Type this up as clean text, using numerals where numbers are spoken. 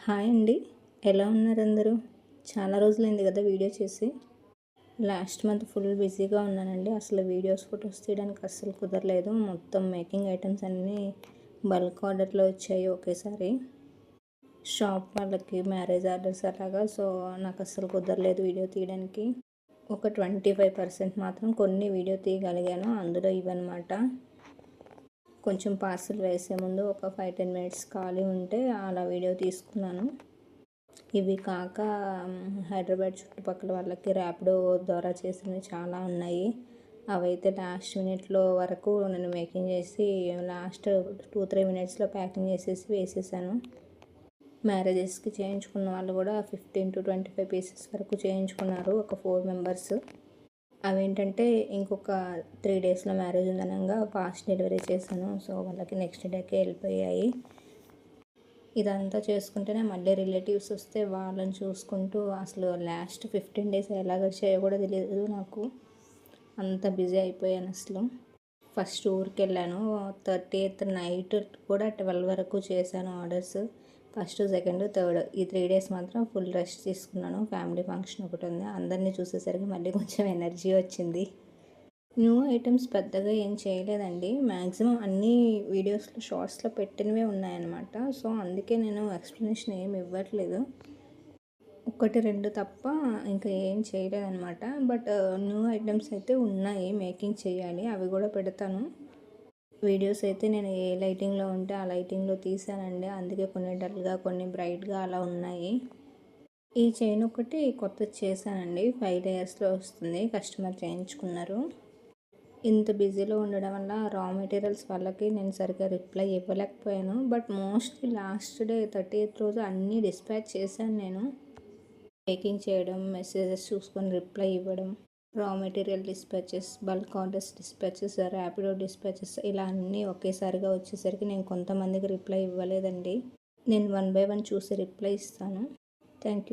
Hi అండి. ఎలా ఉన్నారు అందరూ? చాలా రోజులైంది కదా వీడియో చేసి. లాస్ట్ మంత్ ఫుల్ బిజీగా ఉన్నానండి. అసలు వీడియోస్, ఫొటోస్ తీయడానికి అస్సలు కుదరలేదు. మొత్తం మేకింగ్ ఐటమ్స్ అన్నీ బల్క్ ఆర్డర్లో వచ్చాయి ఒకేసారి. షాప్ వాళ్ళకి మ్యారేజ్ ఆర్డర్స్ అలాగా. సో నాకు అస్సలు కుదరలేదు వీడియో తీయడానికి. ఒక 25% మాత్రం కొన్ని వీడియో తీయగలిగాను. అందులో ఇవన్నమాట. కొంచెం పార్సల్ వేసే ముందు ఒక 5-10 మినిట్స్ ఖాళీ ఉంటే అలా వీడియో తీసుకున్నాను. ఇవి కాక హైదరాబాద్ చుట్టుపక్కల వాళ్ళకి ర్యాపిడో ద్వారా చేసినవి చాలా ఉన్నాయి. అవైతే లాస్ట్ మినిట్లో వరకు నేను మేకింగ్ చేసి లాస్ట్ 2-3 మినిట్స్లో ప్యాకింగ్ చేసేసి వేసేసాను. మ్యారేజెస్కి చేయించుకున్న వాళ్ళు కూడా 15-25 పీసెస్ వరకు చేయించుకున్నారు. ఒక 4 మెంబర్స్. అవేంటంటే ఇంకొక 3 డేస్లో మ్యారేజ్ ఉందనగా ఫాస్ట్ డెలివరీ చేశాను. సో వాళ్ళకి నెక్స్ట్ డేకే వెళ్ళిపోయాయి. ఇదంతా చేసుకుంటేనే మళ్ళీ రిలేటివ్స్ వస్తే వాళ్ళని చూసుకుంటూ అసలు లాస్ట్ 15 డేస్ ఎలా గడిచాయో కూడా తెలియదు నాకు. అంత బిజీ అయిపోయాను అసలు. ఫస్ట్ ఊరికి వెళ్ళాను. 30th నైట్ కూడా 12 వరకు చేశాను ఆర్డర్స్. ఫస్ట్, సెకండ్, థర్డ్ ఈ 3 డేస్ మాత్రం ఫుల్ రెస్ట్ తీసుకున్నాను. ఫ్యామిలీ ఫంక్షన్ ఒకటి ఉంది. అందరినీ చూసేసరికి మళ్ళీ కొంచెం ఎనర్జీ వచ్చింది. న్యూ ఐటమ్స్ పెద్దగా ఏం చేయలేదండి. మ్యాక్సిమం అన్నీ వీడియోస్లో, షార్ట్స్లో పెట్టినవే ఉన్నాయన్నమాట. సో అందుకే నేను ఎక్స్ప్లెనేషన్ ఏమి ఇవ్వట్లేదు. 1-2 తప్ప ఇంకా ఏం చేయలేదన్నమాట. బట్ న్యూ ఐటమ్స్ అయితే ఉన్నాయి, మేకింగ్ చేయాలి. అవి కూడా పెడతాను. వీడియోస్ అయితే నేను ఏ లైటింగ్లో ఉంటే ఆ లైటింగ్లో తీసానండి. అందుకే కొన్ని డల్గా, కొన్ని బ్రైట్గా అలా ఉన్నాయి. ఈ చైన్ ఒకటి కొత్తది చేశానండి. 5 లేయర్స్లో వస్తుంది. కస్టమర్ చేయించుకున్నారు. ఇంత బిజీలో ఉండడం వల్ల రా మెటీరియల్స్ వాళ్ళకి నేను సరిగ్గా రిప్లై ఇవ్వలేకపోయాను. But mostly last day 30th రోజు అన్నీ డిస్పాచ్ చేశాను నేను. మేకింగ్ చేయడం, మెసేజెస్ చూసుకొని రిప్లై ఇవ్వడం, raw material dispatches, bulk orders dispatches, Rapido dispatches ఇలా అన్నీ ఒకేసారిగా వచ్చేసరికి నేను కొంతమందికి రిప్లై ఇవ్వలేదండి. నేను 1 by 1 చూసి రిప్లై ఇస్తాను. Thank you.